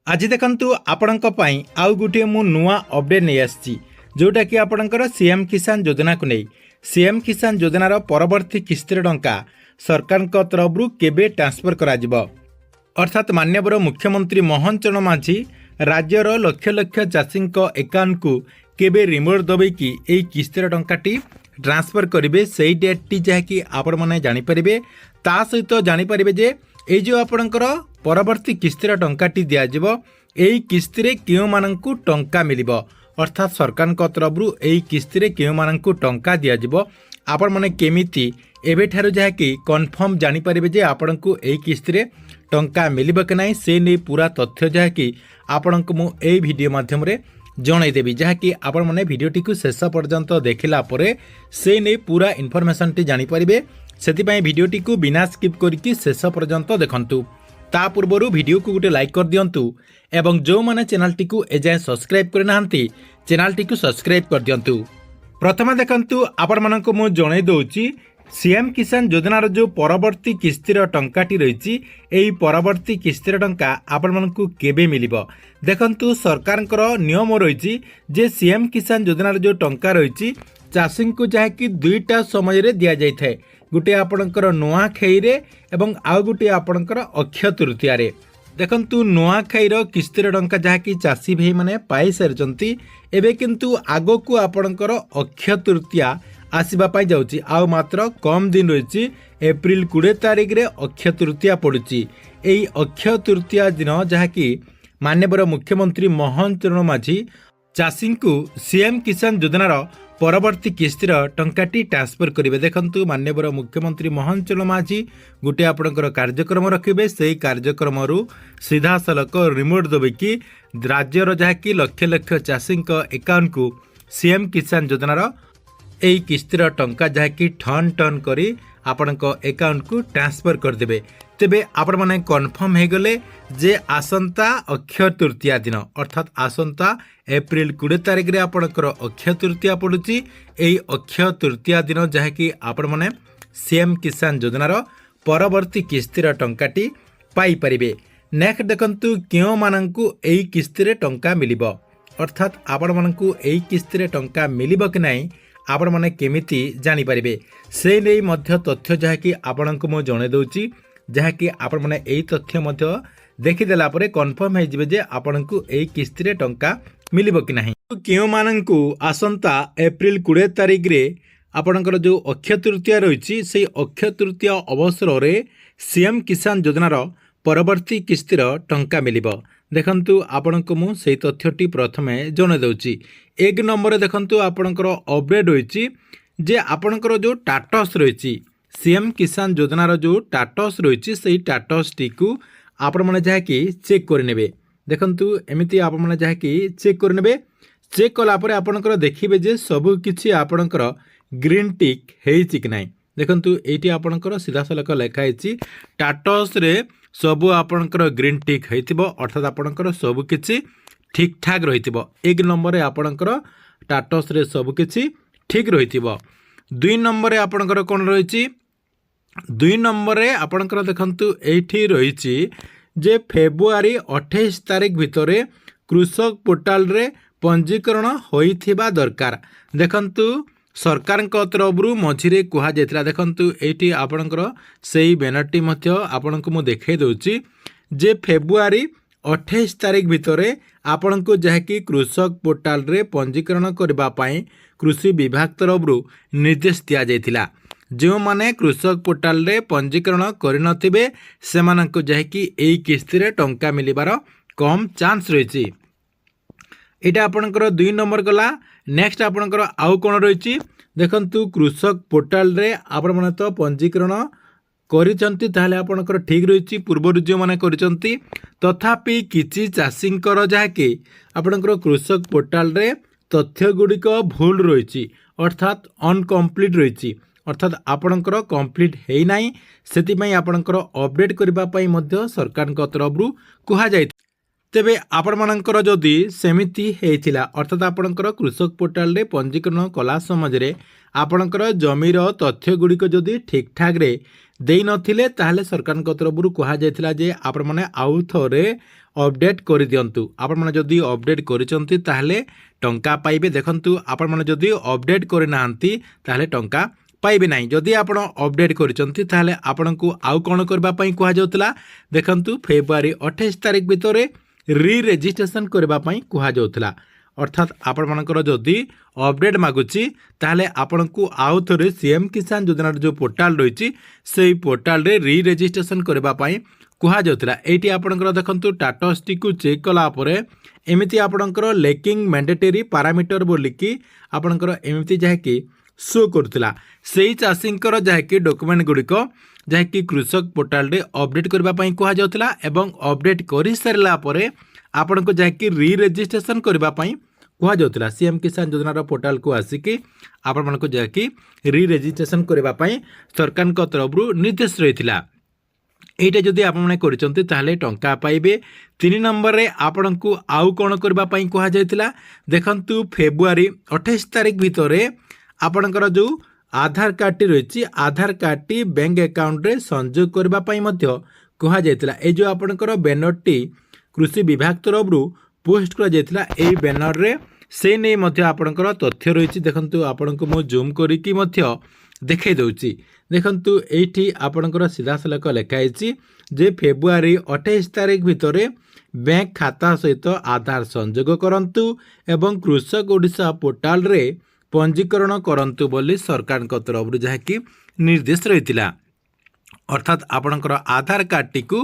आज देखंतु आपणक पई आउ गुटे मु नुआ अपडेट नहीं आछि जोटा कि आपणकर सीएम किसान योजना को नहीं सीएम किसान योजनार परवर्ती किस्तिर टंका सरकार तरफ केबे ट्रांसफर करा जिवो अर्थात माननीय मुख्यमंत्री मोहन चरण माझी राज्यर लक्ष लक्ष चाषी एकाउंट को केबे रिमोट दबेकी एई किस्तिर टंकाटी ट्रांसफर करेंगे से डेट जहाँकि आपण मैंने जानीपर ता सहित जानीपर जे ये जो आपणकर परवर्ती किस्तिर टंकाटी दिज्व यही किस्ती क्यों मानू टंका मिल अर्थात सरकार तरफ यही किस्ती क्यों मानू टंका दिज्व आपण मैंने केमिति एबेठारु जहाँकि कन्फर्म जानीपर जे आपण को यही किस्ती टंका मिल कि ना से नहीं पूरा तथ्य जहाँकि आपण को मुझे भिडियो मध्यम जनईदेवी जहाँकि आपण मैंने भिडियोटी को शेष पर्यंत देखला परे से नहीं पूरा इनफर्मेशन टी जानीपर से भिडियोटी को बिना स्किप करके शेष पर्यंत देखंतु ता पूर्व भिडियो को गोटे लाइक कर दियंतु एवं जो माने चैनल टी को एजाए सब्सक्राइब कर नाहंती चैनल टी को सब्सक्राइब कर दियंतु। प्रथम देखंतु आपण मानक मु जणै दउची सीएम किसान योजनार जो परवर्ती किस्तिर टंकाटी रही एई परवर्ती किस्तिर टंका आपण मानकु केबे मिलिबो देखंतु सरकारकर नियम रही जे सीएम किसान योजनार जो टंका रही चाषी को जहाँकि दुईटा समय रे दिया जाय थाए गोटे आपणकर नुआखाई एवं आउ गोटे आपणकर अक्षय तृतीया रे देखंतु नुआखाईर किस्तिर टंका जहाँकि चाषी भाई माने पाई सारिचंती एबे किंतु आगो को आपणकर अक्षय तृतीया आसवा पाई जाउची आउ मात्र कम दिन रही एप्रिल 20 तारिख रे अक्षय तृतीया पड़ुची एई अक्षय तृतीया दिन जहाँकि माननीय मुख्यमंत्री मोहन चरण माझी चाषी को सीएम किसान योजनार परवर्ती किस्तिर टंकाटी ट्रांसफर करेंगे देखंतु माननीय मुख्यमंत्री मोहन चरण माझी गोटे आपणकर कार्यक्रम रखिबे से कार्यक्रम सीधा सलक रिमोट दबेकी राज्यर जहाँकि लक्ष लक्ष चाषी एकाउंट को सीएम किसान योजनार एई किस्तिर टंका जहाँकि ठन ठन करी आपणक एकाउंट को ट्रांसफर करदेबे तेबे आपण माने कन्फर्म हो गले जे आसंता अक्षय तृतीया दिन अर्थात आसंता एप्रिल 20 तारिख रे आपणकर अक्षय तृतीया पड़ुची एई अक्षय तृतीया दिन जहाँकि आपण माने सीएम किसान योजनार परवर्ती किस्तिर टंकाटी पाई परिबे। नेक्स्ट देखंतु क्यों मानंकु एई किस्तिर टंका मिलिबो अर्थात आपण मानंकु एई किस्तिर टंका मिलिबो कि नाही आपण माने केमिति जानि परिबे से नै मध्य तथ्य जहाँकि आपणको मो जणे दउची जहाँकि आपण माने एई तथ्य मध्य देखिदेला परे कन्फर्म हो जिवे जे आपणको एई किस्ती टंका मिलिबो कि नाही केउ मानंकु आसंता एप्रिल 20 तारिख रे आपणकर जो अक्षय तृतीया रही से अक्षय तृतीया अवसर रे सीएम किसान योजनार परवर्ती किस्तीर टंका मिलिबो देखंतु आपणको मु सेई तथ्यटी प्रथमे जणे दउची एक नंबर देखंतु आपणकर अपडेट होईची जे आपणकर जो टाटस रही सीएम किसान योजनार जो टाटस रही से टाटस टी को आपण माने जहाँकि चेक करने देखंतु एमिति आपण माने जहाँकि चेक करने चेक कला परे आपणकर देखिबे जे सब किछि आपणकर ग्रीन टिक हेइछि कि नाही देखंतु एटी आपणकर सीधा सलक लेखा हेछि टाटस रे सब आपणकर ग्रीन टिक हेइथिबो अर्थात आपणकर सब किछि ठीक ठाक रहिथिबो एक नंबर आपणकर टाटस रे सब किछि ठीक रहिथिबो दुई नंबर आपणकर कोन रहिछि दुई नंबर रे आपणकर देखंतु एठी रहिछि जे फेब्रुआरी 28 तारिख भितरे कृषक पोर्टाल रे पंजीकरण होइथिबा दरकार देखंतु सरकार तरफ मझिरे कुहा जायतिला देखंतु एठी आपणकर सेही बैनरटी मध्य आपणको मु देखै दउची जे फेब्रुआरी 28 तारिख भितरे आपणको जहाँकि कृषक पोर्टाल रे पंजीकरण करबा पई कृषि विभाग तरफ निर्देश दिया जायतिला जो माने कृषक पोर्टाल रे पंजीकरण करिनथिबे सेमानंको जहाँकि एई किस्तीरे टंका मिलिबार कम चांस रही एटा आपणकर दुई नंबर गला नेक्स्ट आपणकर आउ कोन रही देखंतु कृषक पोर्टाल रे आपण माने तो पंजीकरण करिसंती ताहले आपणकर ठीक रही पूर्व जो माने करिसंती तथापि किछि चाषींकर जहाँकि आपणकर कृषक पोर्टाल रे तथ्य गुड़िक भूल रही अर्थात अनकम्प्लीट रही अर्थात आपणकर कंप्लीट है नाही सेति पई आपणकर अपडेट करबा पई मध्य सरकार तरफ कहा जाय तेबे आपणमानଙ୍କର जदि सेमिति हेइथिला अर्थात आपणकर कृषक पोर्टाल रे पंजीकरण कला समझरे आपणकर जमीर तथ्य गुड़िक जदि ठीक ठाक रे देई नथिले ताहले सरकार तरफ कहा जायथिला जे आपण माने आउ थरे अपडेट कर दियंतु। आपण माने जदि अपडेट करिसंती ताहले टंका पाइबे। देखंतु आपण माने जदि अपडेट करि नाहंती ताहले टंका पाइबे नहीं। जदि आपण अपडेट करिसंती ताहले आपणकु आउ कोन करबा पई कहा जाउतला। देखंतु फेब्रुआरी 28 तारिख भितरे री रेजिस्ट्रेशन करबा पई कहा जाउतला। अर्थात आपण मानकर जदि अपडेट मागुची ताहले आपनकु आउ थरे सीएम किसान योजना जो पोर्टाल रही से पोर्टाल रे री रेजिस्ट्रेशन करबा पई कहा जाउतला। एटी आपनकर देखंतु स्टेटस टी को चेक कला परे एमिति आपनकर लेकिंग मैंडेटरी पैरामीटर बोलिकी आपनकर एमिति जाकी शो करथिला। सेही चाषींकर जाकी डॉक्यूमेंट गुड़िक जाकी कृषक पोर्टाल रे अपडेट करबा पई कहा जाउतला एवं अपडेट करि सरला परे आपण को जाकि री रेजिस्ट्रेशन करबा पई कहा जाउतला। सीएम किसान योजना पोर्टाल को आसिकी आपण मन को जाकि री रेजिस्ट्रेशन करबा पई सरकार को तरफ निर्देश रहिथिला। एटा जदि आपण माने करिसंती ताहले टंका पाइबे। 3 नंबर रे आपण को आउ कोन करबा पई कहा जायतिला। देखंतु फेब्रुआरी 28 तारिख भितरे आपणकर जो आधार कार्ड टी रही आधार कार्ड टी बैंक अकाउंट रे संयोग करबा पई मध्य कहा जायतिला। ए जो आपणकर बैनर टी कृषि विभाग तरफ पोस्ट करा जायतिला। ए बैनर रे से नहीं मध्य आपणकर तथ्य रही। देखंतु आपणको मो जूम करिकी मध्य देखाई दउची। देखंतु एठी आपणकर सीधा सलक लेखाइछि जे फेब्रुआरी 28 तारिख भितरे बैंक खाता सहित आधार संयोग करंतु एवं कृषक ओडिशा पोर्टाल रे पंजीकरण करंतु बोली सरकार को तरफ जहाँकि निर्देश रही। अर्थात आपणकर आधार कार्ड टी को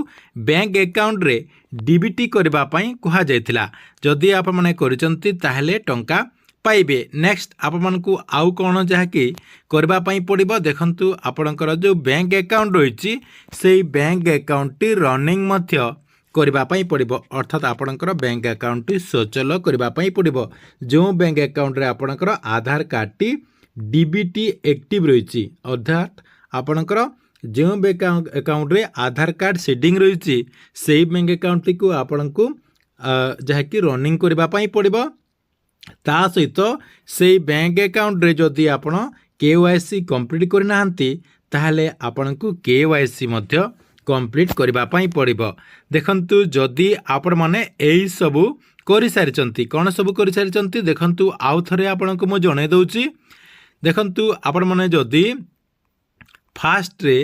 बैंक अकाउंट रे डीबीटी करबा पई कहा जायतिला। जदि आपण माने करिसंती ताहले टंका पाइबे। नेक्स्ट आपण मानकु आउ कोन जहाँकि करबा पई पड़िबो। देखंतु आपणकर जो बैंक अकाउंट रही सेही बैंक अकाउंट टी रनिंग मध्य करबा पई पड़िबो। अर्थात आपणकर बैंक अकाउंट टी सचल करबा पई पड़िबो। जो बैंक अकाउंट रे आपणकर आधार कार्ड टी डीबीटी एक्टिव रही अर्थात आपणकर जो बैंक अकाउंट रे आधार कार्ड सेडिंग रही से बैंक अकाउंट को आपण को जहाँकि रनिंग करबा पई पड़िबो। ता सहित से बैंक अकाउंट रे जदि आपण केवाईसी कंप्लीट करि नाहंती ताहले आपण को केवाईसी मध्य कंप्लीट करबा पई पड़िबो। देखंतु जदि आपण माने एई सबु करि सारिचंती कोन सबु करि सारिचंती देखंतु आउ थरे आपण को मो जणे दउची। देखंतु आपण माने जदि फास्ट रे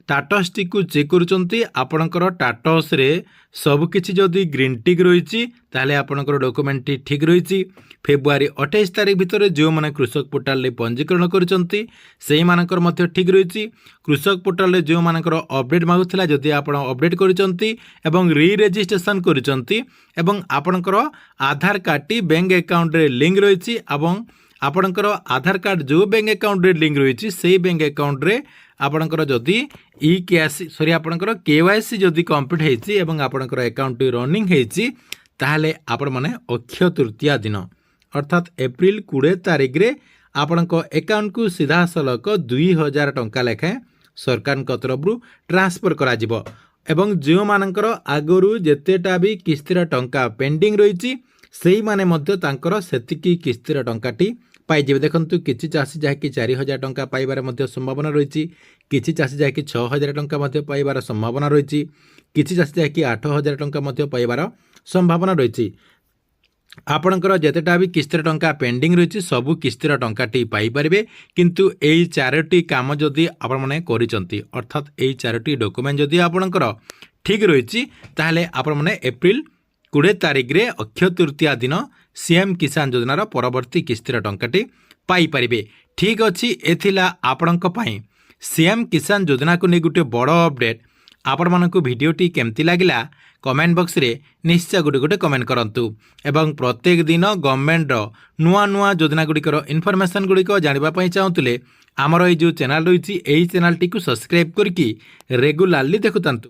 टाटस टी को चेक करुचंती आपणकर टाटस रे सब किछि जदि ग्रीन टिक रही ताहले आपणकर डॉक्यूमेंट टी ठीक रही। फेब्रुआरी 28 तारिख भितर जो माने कृषक पोर्टाल रे पंजीकरण करिसंती सेही मानकर मध्य ठीक रही। कृषक पोर्टाल रे जो मानकर अपडेट मागुथिला जदि आपण अपडेट करिसंती एवं री रेजिस्ट्रेशन करिसंती एवं आपणकर आधार कार्ड टी बैंक अकाउंट रे लिंक रही एवं आपणकर आधार कार्ड जो बैंक अकाउंट रे लिंक रही से बैंक अकाउंट रे आपणकर जदि आपणकर केवाईसी जदि कंप्लीट हेछि एवं आपणकर अकाउंट रनिंग हेछि ताहले आपण माने अक्षय तृतीया दिन अर्थात एप्रिल 20 तारिख रे आपणक अकाउंट को सीधा सलक 2000 टंका लेखा सरकार तरफ ट्रांसफर करा जिवो एवं जो मानकर आगरु जेतेटा भी किस्तीर टंका पेंडिंग रही सेही माने मध्य तांकर सेतिकी किस्तीर टंकाटी पाइबे। देखंतु किछि चाषी जहाँकि 4000 टंका पाइबार मध्य संभावना रही। किछि चाषी जहाँकि 6000 टंका मध्य पाइबार संभावना रही। किछि चाषी जहाँकि 8000 टंका मध्य पाइबार संभावना रही। आपणकर जेतेटा भी किस्तीर टंका पेंडिंग रही सबु किस्तीर टंकाटी पाइपारे किंतु एई 4टी काम जदि आपण माने करिसंती अर्थात एई 4टी डॉक्यूमेंट जदि आपणकर ठीक रही ताहले आपण माने एप्रिल 20 तारिख रे अक्षय तृतीया दिन सीएम किसान योजनार परवर्ती किस्तीर टंकाटी पाइपारे। ठीक अच्छी एथिला आपणक पई सीएम किसान योजना को नहीं गोटे बड़ अपडेट। आपण मानकु वीडियोटी केमती लागिला कमेंट बॉक्स रे निश्चय गोटे गोटे कमेंट करंतु एवं प्रत्येक दिन गवर्नमेंट नुआ नुआ योजना गुड़िकर इनफॉरमेशन गुड़िक जानिबा पई चाहुतले आमर ए जो चैनल रही एही चैनल टी को सब्सक्राइब करके रेगुलारली देखुतांतु।